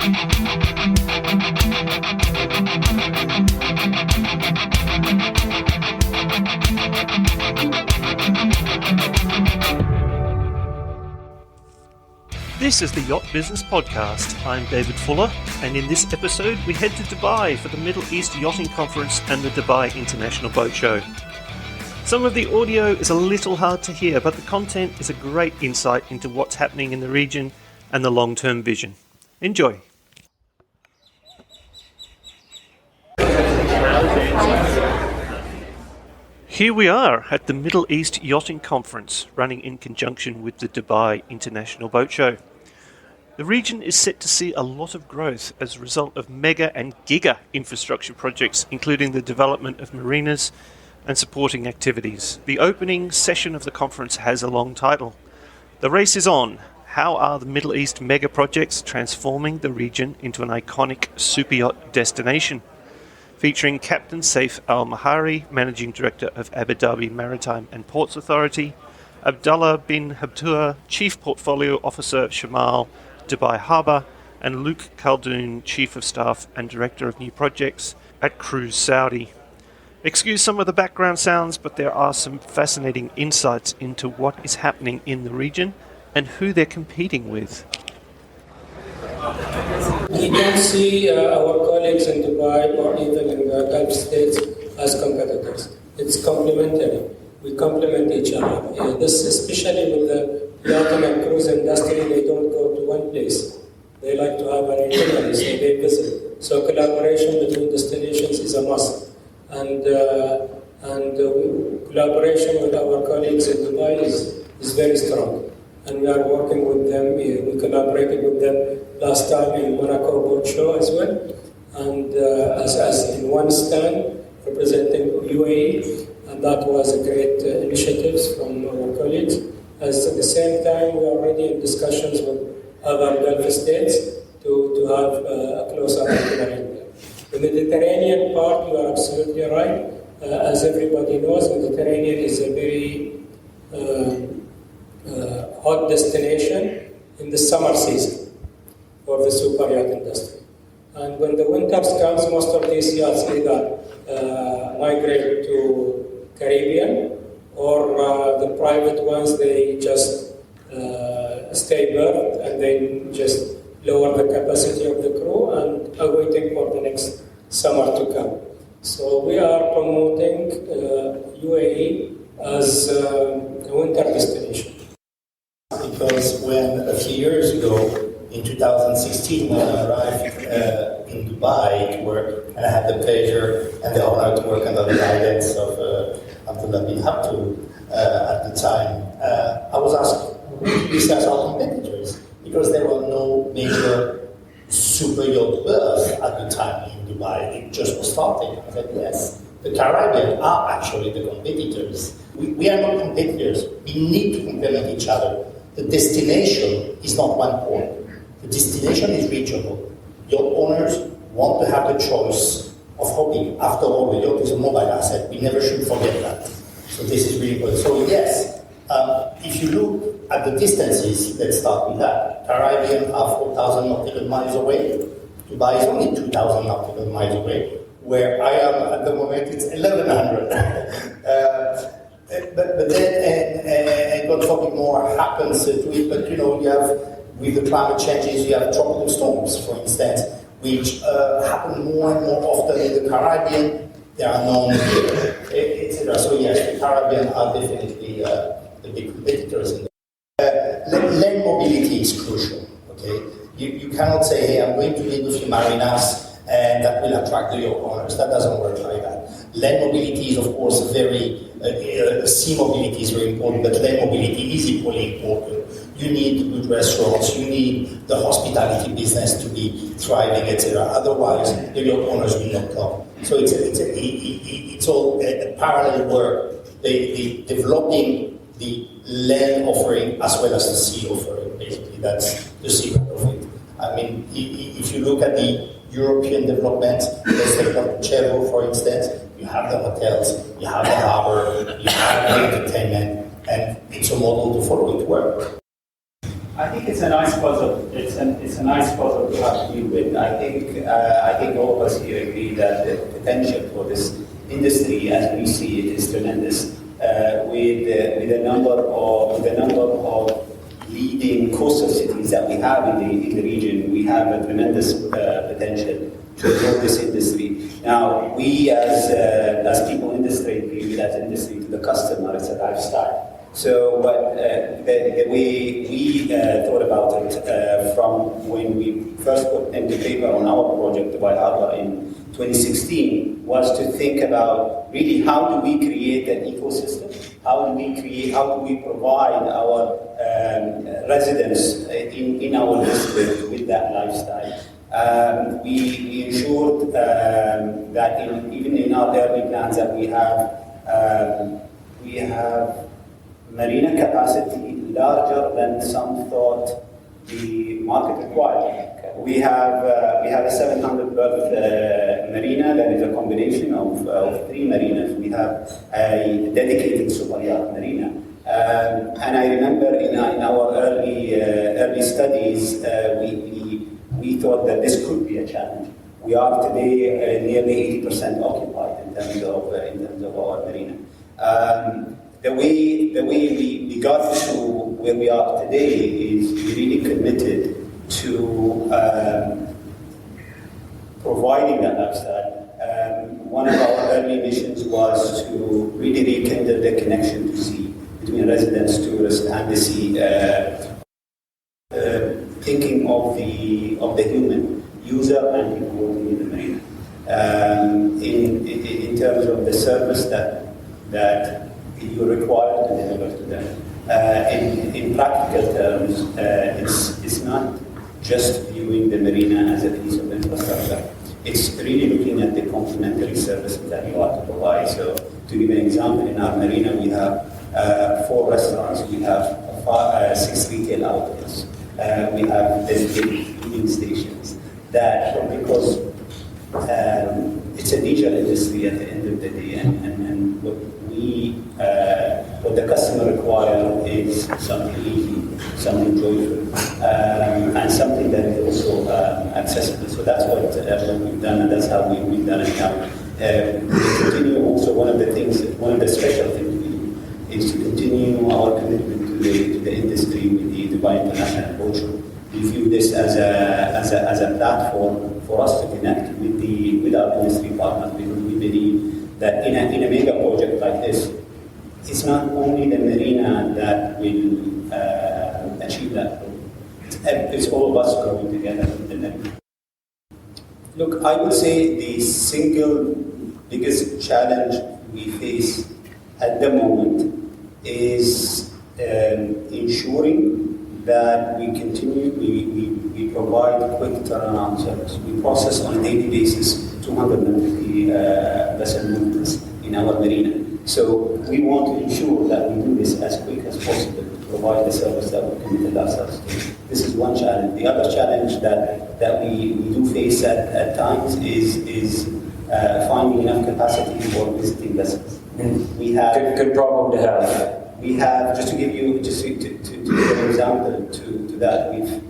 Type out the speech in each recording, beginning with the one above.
This is the Yacht Business Podcast. I'm David Fuller, and in this episode we head to Dubai for the Middle East Yachting Conference and the Dubai International Boat Show. Some of the audio is a little hard to hear, but the content is a great insight into what's happening in the region and the long-term vision. Enjoy. Here we are at the Middle East Yachting Conference, running in conjunction with the Dubai International Boat Show. The region is set to see a lot of growth as a result of mega and giga infrastructure projects, including the development of marinas and supporting activities. The opening session of the conference has a long title. The race is on. How are the Middle East mega projects transforming the region into an iconic superyacht destination? Featuring Captain Saif Al-Mahari, Managing Director of Abu Dhabi Maritime and Ports Authority, Abdullah bin Habtua, Chief Portfolio Officer, Shamal Dubai Harbour, and Luke Khaldoon, Chief of Staff and Director of New Projects at Cruise Saudi. Excuse some of the background sounds, but there are some fascinating insights into what is happening in the region and who they're competing with. We don't see our colleagues in Dubai or even in the Gulf states as competitors. It's complementary. We complement each other. This, especially with the yachting and cruise industry, they don't go to one place. They like to have an itinerary, so they visit. So collaboration between destinations is a must. And collaboration with our colleagues in Dubai is very strong. And we are working with them. We collaborated with them last time in Monaco Boat Show as well. And as in one stand representing UAE, and that was a great initiative from our colleagues. As at the same time, we are already in discussions with other Gulf states to have a closer itinerary. The Mediterranean part, you are absolutely right. As everybody knows, Mediterranean is a very hot destination in the summer season for the super yacht industry. And when the winters comes, most of these yachts either migrate to Caribbean or the private ones, they just stay berthed and they just lower the capacity of the crew and are waiting for the next summer to come. So we are promoting UAE as a winter destination. Because when a few years ago, in 2016, when I arrived in Dubai to work, and I had the pleasure and the honor to work under the guidance of Abdullah bin Habtua at the time, I was asked, who do you say are competitors? Because there were no major super yacht berths at the time in Dubai. It just was starting. I said, yes, the Caribbean are actually the competitors. We are not competitors. We need to complement each other. The destination is not one point. The destination is reachable. Yacht owners want to have the choice of hopping. After all, the yacht is a mobile asset. We never should forget that. So this is really important. So yes, if you look at the distances, let's start with that. Caribbean are 4,000 nautical miles away. Dubai is only 2,000 nautical miles away. Where I am at the moment, it's 1,100. But then, and God forbid more happens to it, but you know, you have, with the climate changes, you have tropical storms, for instance, which happen more and more often in the Caribbean. They are known here, etc. So yes, the Caribbean are definitely the big competitors in land mobility is crucial, okay? You cannot say, hey, I'm going to build a few marinas and that will attract the yacht owners. That doesn't work like that. Land mobility is, of course, sea mobility is very important, but land mobility is equally important. You need good restaurants, you need the hospitality business to be thriving, etc. Otherwise, the yacht owners will not come. So it's all a parallel work. They developing the land offering as well as the sea offering. Basically, that's the secret of it. I mean, if you look at the European development, let's take Cherbourg, for instance, you have the hotels, you have the harbor, you have the entertainment, and it's a model to follow it work. I think it's a nice puzzle. It's a nice puzzle to have to deal with. I think all of us here agree that the potential for this industry, as we see it, is tremendous. With the number of leading coastal cities that we have in the region, we have a tremendous potential to grow this industry. Now, we as people in this trade view it as industry to the customer, it's a lifestyle. So, but the way we thought about it from when we first put pen to paper on our project, Dubai Harbour, in 2016, was to think about really how do we create an ecosystem? How do we provide our residents in our district with that lifestyle? We ensured that even in our early plans that we have marina capacity larger than some thought the market required. We have a 700 berth marina that is a combination of 3 marinas. We have a dedicated super yacht marina. And I remember in our early studies, we thought that this could be a challenge. We are today nearly 80% occupied in terms of our marina. The way we got to where we are today is we really committed to providing that lifestyle. One of our early missions was to really rekindle the connection to sea between residents, tourists, and the sea. Thinking of the human user and people working in the marina. In terms of the service that you require to deliver to them. In practical terms, it's not just viewing the marina as a piece of infrastructure. It's really looking at the complementary services that you are to provide. So, to give an example, in our marina we have 4 restaurants, we have 6 retail outlets, we have dedicated feeding stations. That because it's a leisure industry at the end of the day, and what the customer requires is something easy, something joyful, and something that is also accessible. So that's what we've done, and that's how we've done it now. We continue also one of the special things we do is to continue our commitment to the industry with the Dubai International Boat Show. We view this as a platform for us to connect with our industry partners, because we believe that in a mega project like this, it's not only the marina that will achieve that goal. It's all of us growing together. Look, I would say the single biggest challenge we face at the moment is ensuring that we provide quick turnaround service. We process on a daily basis 250 vessel movements in our marina. So we want to ensure that we do this as quick as possible to provide the service that we committed ourselves to. This is one challenge. The other challenge that we do face at times is finding enough capacity for visiting vessels. We have good problem to have. We have, just to give an example to that, we've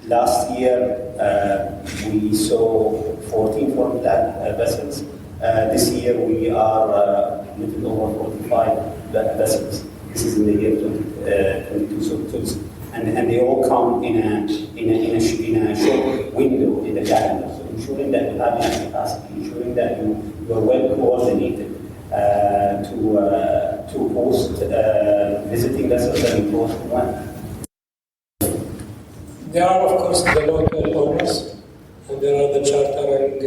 last year we saw 14 4-flag vessels. This year we are a little over 45 vessels. This is in the year 2022. And they all come in a short window in the calendar. So ensuring that you have enough capacity, ensuring that you are well coordinated to host visiting vessels and host one. There are, of course, the local owners, and there are the chartering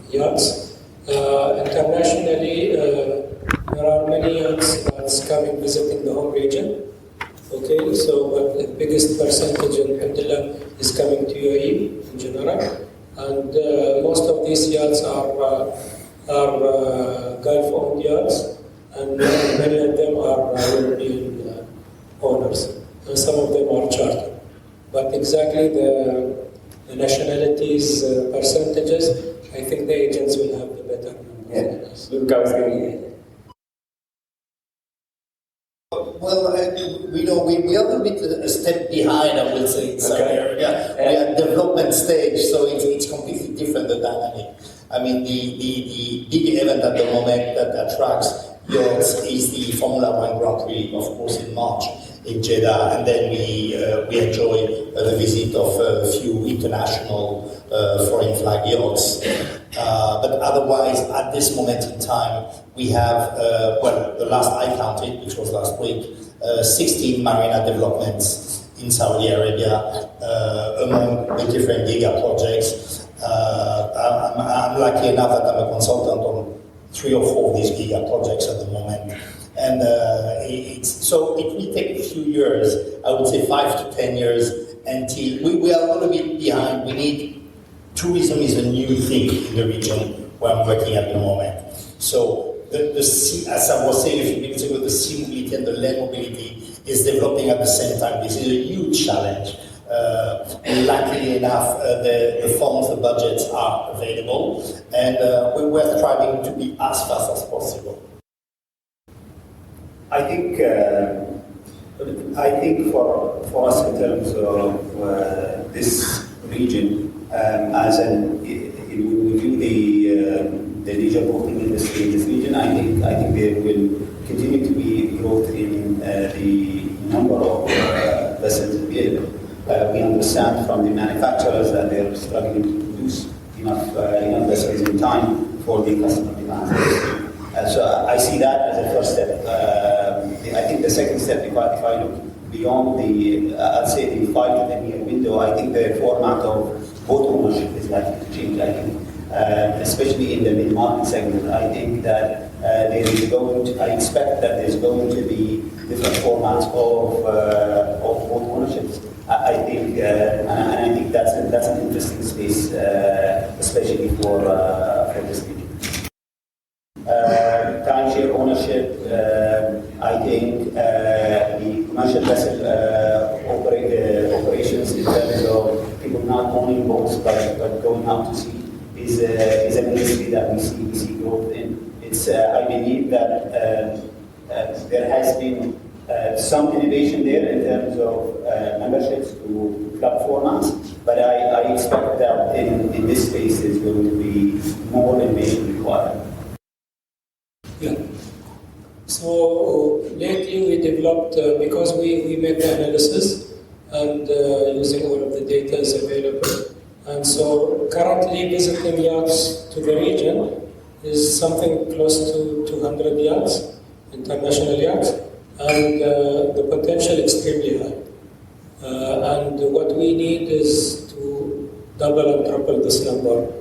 yachts. Internationally, there are many yachts that's coming visiting the home region. Okay, so but the biggest percentage, alhamdulillah, is coming to UAE in general, and most of these yachts are Gulf-owned yachts, and many of them are European owners, and some of them are chartered. But exactly the nationalities percentages, I think the agents will have the better numbers than us. Look, I was going Well, we know we are a bit a step behind, I would say, in Saudi Arabia. We are at development stage, so it's completely different, the dynamic. I mean, the big event at the moment that attracts yachts is the Formula One Grand Prix, of course, in March in Jeddah, and then we enjoy the visit of a few international foreign flag yachts. But otherwise, at this moment in time, we have, the last I counted, which was last week, 16 marina developments in Saudi Arabia among the different giga projects. I'm lucky enough that I'm a consultant on 3 or 4 of these giga projects at the moment. And so it will take a few years, I would say 5 to 10 years, until we are a little bit behind. We need, tourism is a new thing in the region where I'm working at the moment. So the sea, as I was saying a few minutes ago, the sea mobility and the land mobility is developing at the same time. This is a huge challenge. Luckily enough, the funds, the budgets are available, and we're striving to be as fast as possible. I think for us in terms of this region, as we view the leisure boating industry in this region, I think there will continue to be growth in the number of vessels available. We understand from the manufacturers that they're struggling to produce enough vessels in time for the customer demand. So I see that as a first step. I think the second step, if I look beyond I'd say the 5 to 10 year window, I think the format of boat ownership is likely to change. I think, especially in the mid-market segment, I think that I expect that there's going to be different formats of boat ownerships. I think that's an interesting space, especially for this region. Timeshare ownership, I think the commercial vessel operations in terms of people not owning boats but going out to sea is an industry that we see growth in. I believe that there has been some innovation there in terms of memberships to club formats, but I expect that in this space there's going to be more innovation required. Yeah. So lately we developed, because we made the analysis and using all of the data is available. And so currently visiting yachts to the region is something close to 200 yachts, international yachts, and the potential extremely high. And what we need is to double and triple this number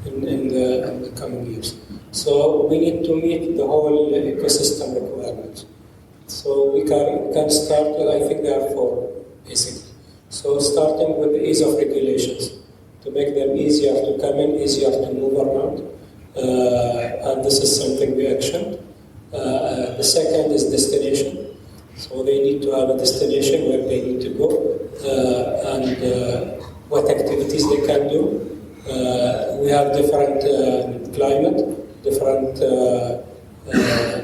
in the coming years. So we need to meet the whole ecosystem requirements. So we can start, I think there are 4 basically. So starting with the ease of regulations, to make them easier to come in, easier to move around, and this is something we actioned. The second is destination. So they need to have a destination where they need to go, and what activities they can do. We have different climate, different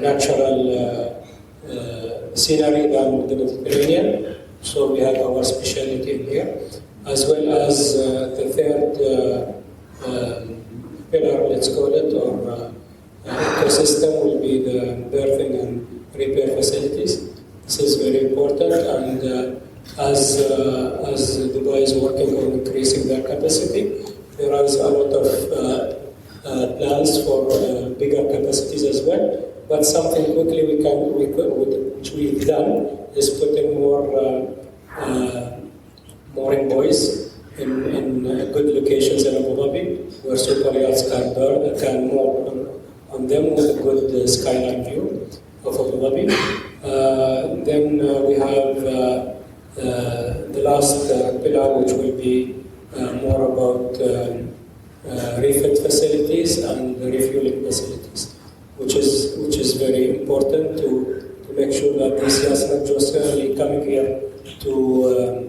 natural scenery than the Mediterranean. So we have our specialty in here, as well as the third pillar, let's call it, or ecosystem will be the berthing and repair facilities. This is very important, and as Dubai is working on increasing their capacity, there is a lot of plans for bigger capacities as well. But something quickly which we've done is putting more envoys in good locations in Abu Dhabi, where super yachts can moor on them with a good skyline view of Abu Dhabi. Then we have the last pillar, which will be more about refit facilities and refueling facilities, which is very important to make sure that these yachts not just only coming here to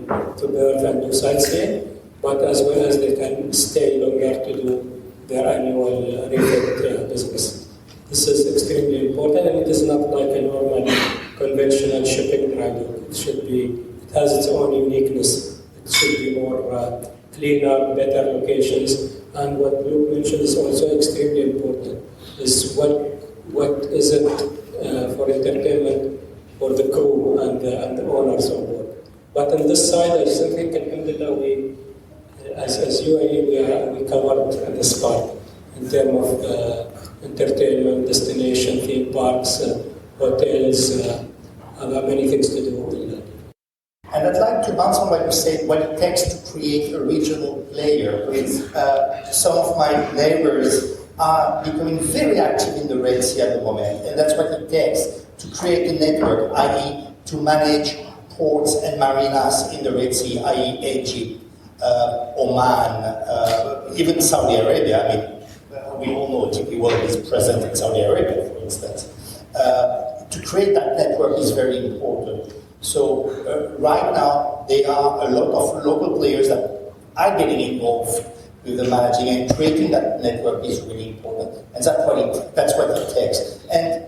berth and do sightseeing, but as well as they can stay longer to do their annual refit business. This is extremely important, and it is not like a normal conventional shipping dry dock. It has its own uniqueness. It should be more cleaner, better locations. And what Luke mentioned is also extremely important, is what is it for entertainment for the crew and the owners on board. But on this side, I still think, alhamdulillah, as UAE, we covered this part in terms of entertainment, destination, theme parks, hotels, many things to do with that. And I'd like to bounce on what you said, what it takes to create a regional player. With some of my neighbors are becoming very active in the Red Sea at the moment, and that's what it takes to create a network, i.e. to manage ports and marinas in the Red Sea, i.e. Egypt, Oman, even Saudi Arabia. I mean, we all know DP World is present in Saudi Arabia, for instance. To create that network is very important. So right now, there are a lot of local players that are getting involved with the managing, and creating that network is really important. And that's what it takes. And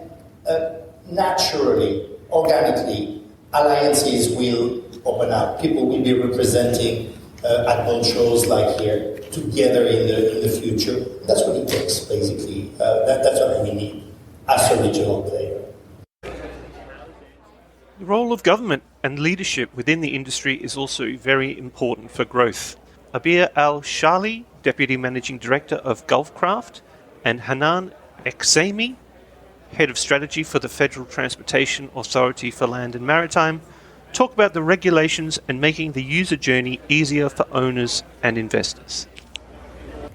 naturally, organically, alliances will open up. People will be representing at boat shows like here together in the future. That's what it takes, basically. That's what we need as a regional player. The role of government and leadership within the industry is also very important for growth. Abir Al-Shali, Deputy Managing Director of Gulfcraft, and Hanan Eksami, Head of Strategy for the Federal Transportation Authority for Land and Maritime, talk about the regulations and making the user journey easier for owners and investors.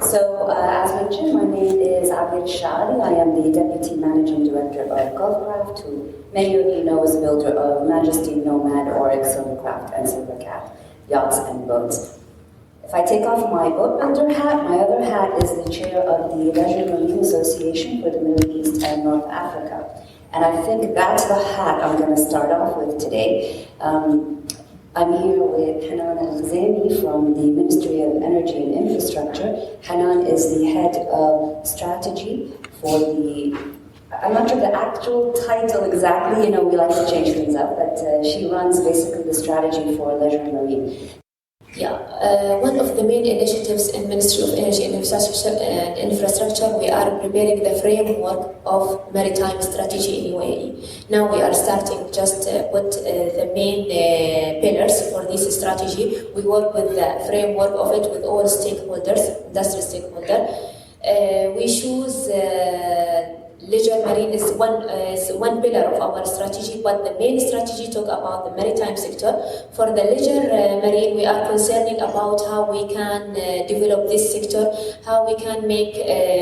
So, as mentioned, my name is Abir Shali. I am the Deputy Managing Director of Gulfcraft, who many of you know is builder of Majesty, Nomad, Oryx, Silvercraft, and Silvercat yachts and boats. If I take off my boat builder hat, my other hat is the chair of the Leisure Marine Association for the Middle East and North Africa. And I think that's the hat I'm going to start off with today. I'm here with Hanan Al-Ghazami from the Ministry of Energy and Infrastructure. Hanan is the head of strategy for I'm not sure the actual title exactly, we like to change things up, but she runs basically the strategy for Leisure and Marine. One of the main initiatives in Ministry of Energy and Infrastructure, we are preparing the framework of maritime strategy in UAE. Now we are starting just put the main pillars for this strategy. We work with the framework of it with all stakeholders, industry stakeholders. We choose leisure marine is one pillar of our strategy, but the main strategy talk about the maritime sector. For the leisure marine, we are concerning about how we can develop this sector, how we can make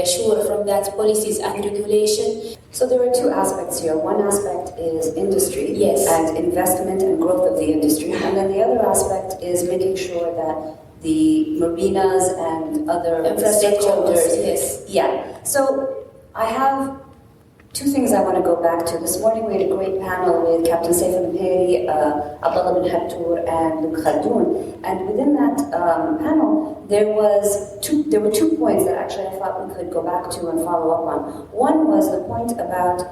sure from that policies and regulation. So there are two aspects here. One aspect is industry, yes, and investment and growth of the industry, and then the other aspect is making sure that the marinas and other stakeholders, yes, yeah. So I have two things I want to go back to. This morning we had a great panel with Captain Saif al-Mheri, Abdullah bin Hattour, and Luke Khaldoun. And within that panel, there were two points that actually I thought we could go back to and follow up on. One was the point about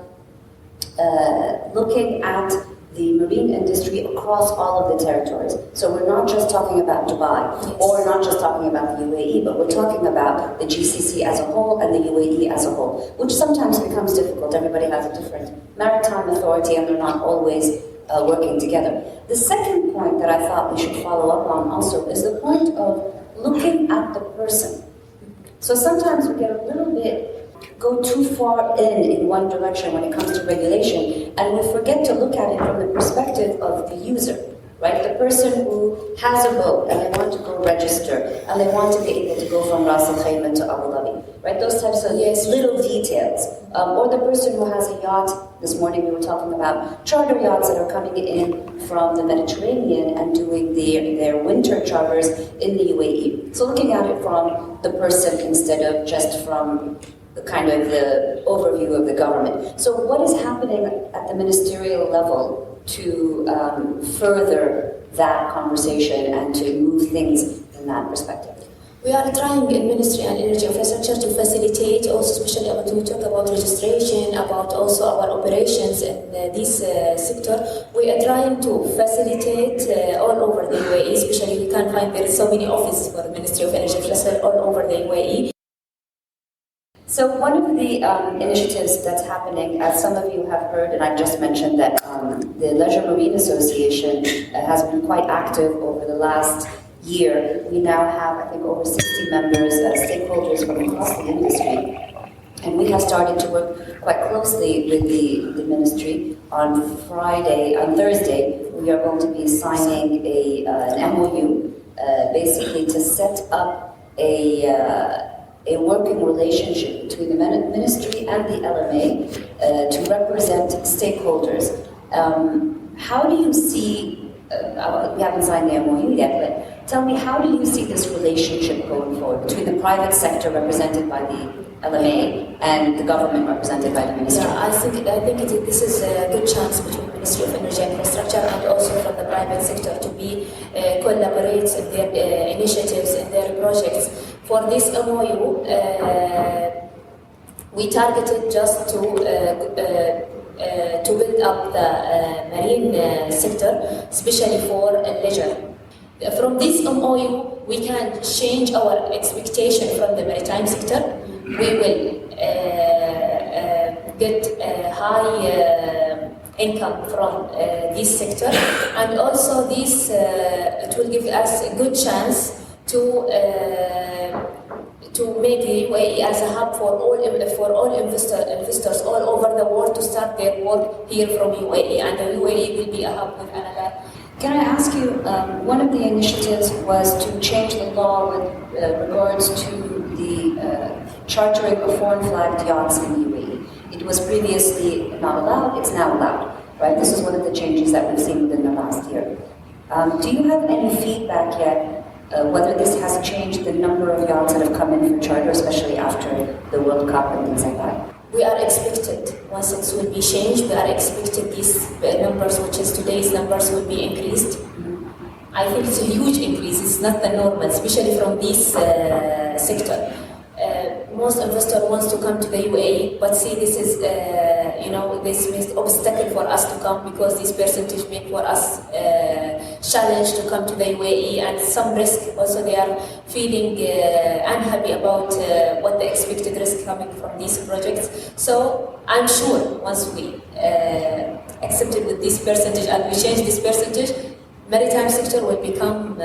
looking at the marine industry across all of the territories. So we're not just talking about Dubai, or not just talking about the UAE, but we're talking about the GCC as a whole and the UAE as a whole, which sometimes becomes difficult. Everybody has a different maritime authority and they're not always working together. The second point that I thought we should follow up on also is the point of looking at the person. So sometimes we get a little bit go too far in one direction when it comes to regulation, and we forget to look at it from the perspective of the user, right? The person who has a boat and they want to go register and they want to be able to go from Ras Al Khaimah to Abu Dhabi, right? Those types of little details. Or the person who has a yacht. This morning we were talking about charter yachts that are coming in from the Mediterranean and doing their winter charters in the UAE. So looking at it from the person instead of just from kind of the overview of the government. So what is happening at the ministerial level to further that conversation and to move things in that perspective? We are trying in Ministry and Energy Infrastructure to facilitate, also especially when we talk about registration, about also our operations in this sector. We are trying to facilitate all over the UAE, especially we can find there is so many offices for the Ministry of Energy Infrastructure all over the UAE. So one of the initiatives that's happening, as some of you have heard, and I've just mentioned that the Leisure Marine Association has been quite active over the last year. We now have, I think, over 60 members, stakeholders from across the industry. And we have started to work quite closely with the ministry. On Thursday, we are going to be signing an MOU, basically to set up a working relationship between the ministry and the LMA to represent stakeholders. How do you see, we haven't signed the MOU yet, but tell me, how do you see this relationship going forward between the private sector represented by the LMA and the government represented by the ministry? Yeah, I think this is a good chance between Ministry of Energy and Infrastructure and also from the private sector to be collaborate in their initiatives and their projects. For this MOU, we targeted just to build up the marine sector, especially for leisure. From this MOU, we can change our expectation from the maritime sector. We will get a high income from this sector, and also this it will give us a good chance to make the UAE as a hub for all investors all over the world to start their work here from UAE, and the UAE will be a hub with another. Can I ask you, one of the initiatives was to change the law with regards to the chartering of foreign flagged yachts in the UAE. It was previously not allowed, it's now allowed, right? This is one of the changes that we've seen within the last year. Do you have any feedback yet whether this has changed the number of yachts that have come in for charter, especially after the World Cup and things like that? We are expected, once it will be changed, we are expected these numbers, which is today's numbers, will be increased. I think it's a huge increase, it's not the normal, especially from this sector. Most investors want to come to the UAE, but see this is, this is an obstacle for us to come because this percentage make for us challenge to come to the UAE, and some risk also they are feeling unhappy about what the expected risk coming from these projects. So I'm sure once we accepted with this percentage and we change this percentage, maritime sector will become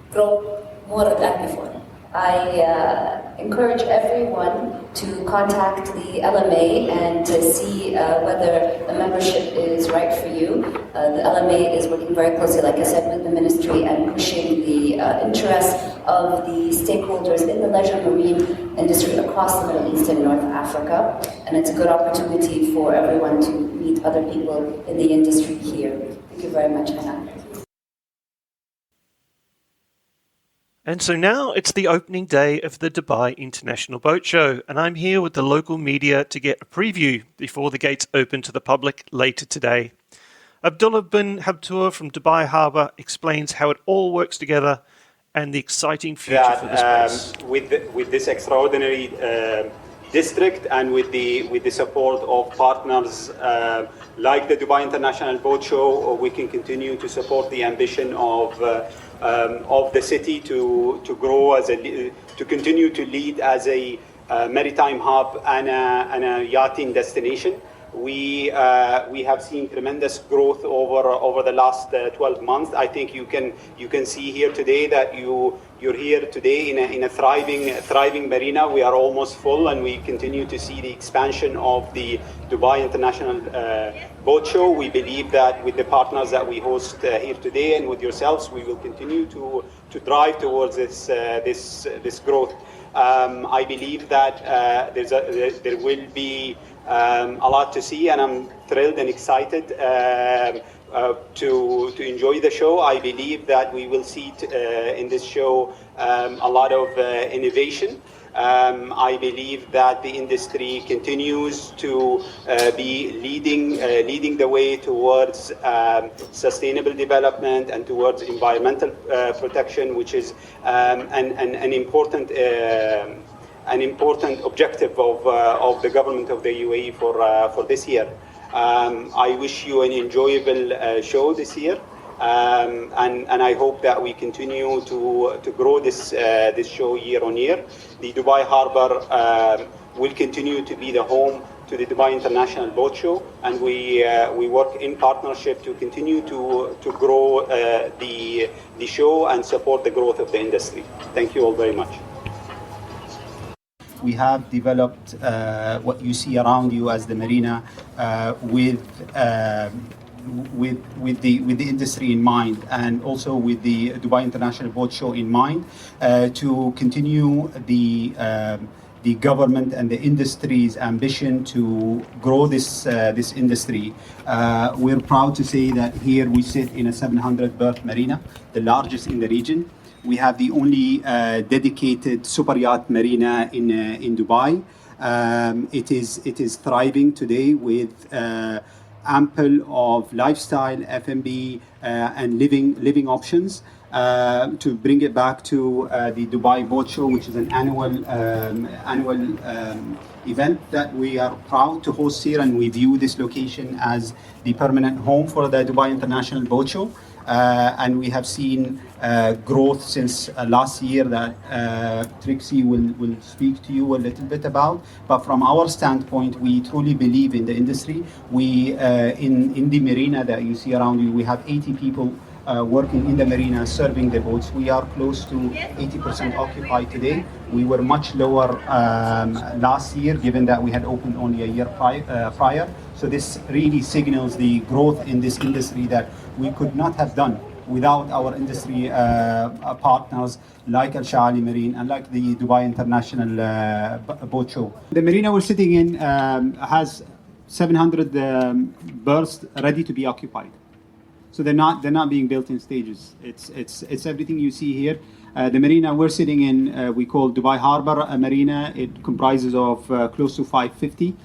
grow more than before. I encourage everyone to contact the LMA and to see whether a membership is right for you. The LMA is working very closely, like I said, with the ministry and pushing the interests of the stakeholders in the leisure marine industry across the Middle East and North Africa. And it's a good opportunity for everyone to meet other people in the industry here. Thank you very much, Hannah. And so now it's the opening day of the Dubai International Boat Show, and I'm here with the local media to get a preview before the gates open to the public later today. Abdullah bin Habtour from Dubai Harbour explains how it all works together and the exciting future for this place. With this extraordinary district and with the support of partners like the Dubai International Boat Show, we can continue to support the ambition of the city to grow to continue to lead as a maritime hub and a yachting destination. We have seen tremendous growth over the last 12 months. I think you can see here today that you're here today in a thriving marina. We are almost full, and we continue to see the expansion of the Dubai International Boat Show. We believe that with the partners that we host here today and with yourselves, we will continue to drive towards this growth. I believe that there will be a lot to see, and I'm thrilled and excited to enjoy the show. I believe that we will see in this show a lot of innovation. I believe that the industry continues to be leading the way towards sustainable development and towards environmental protection, which is an important objective of the government of the UAE for this year. I wish you an enjoyable show this year. And I hope that we continue to grow this show year on year. The Dubai Harbour will continue to be the home to the Dubai International Boat Show, and we work in partnership to continue to grow the show and support the growth of the industry. Thank you all very much. We have developed what you see around you as the marina with the industry in mind, and also with the Dubai International Boat Show in mind, to continue the government and the industry's ambition to grow this industry. We're proud to say that here we sit in a 700 berth marina, the largest in the region. We have the only dedicated super yacht marina in Dubai. It is thriving today with ample of lifestyle, F&B, and living options. To bring it back to the Dubai Boat Show, which is an annual event that we are proud to host here, and we view this location as the permanent home for the Dubai International Boat Show. And we have seen growth since last year that Trixie will speak to you a little bit about. But from our standpoint, we truly believe in the industry. We in the marina that you see around you, we have 80 people working in the marina serving the boats. We are close to 80% occupied today. We were much lower last year, given that we had opened only a year prior. So this really signals the growth in this industry that we could not have done without our industry partners like Al Shaali Marine and like the Dubai International Boat Show. The marina we're sitting in has 700 berths ready to be occupied. So they're not being built in stages. It's everything you see here. The marina we're sitting in, we call Dubai Harbour Marina. It comprises of close to 550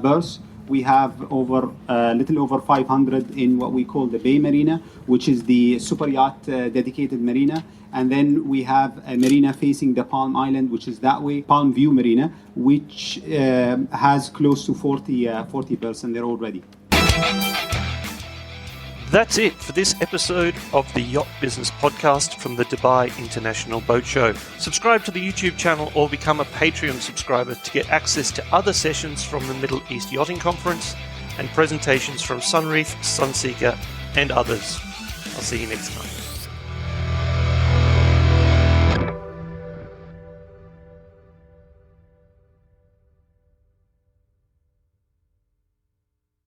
berths. We have little over 500 in what we call the Bay Marina, which is the super yacht dedicated marina. And then we have a marina facing the Palm Island, which is that way, Palm View Marina, which has close to 40 berths, and they're all ready. That's it for this episode of the Yacht Business Podcast from the Dubai International Boat Show. Subscribe to the YouTube channel or become a Patreon subscriber to get access to other sessions from the Middle East Yachting Conference and presentations from Sunreef, Sunseeker and others. I'll see you next time.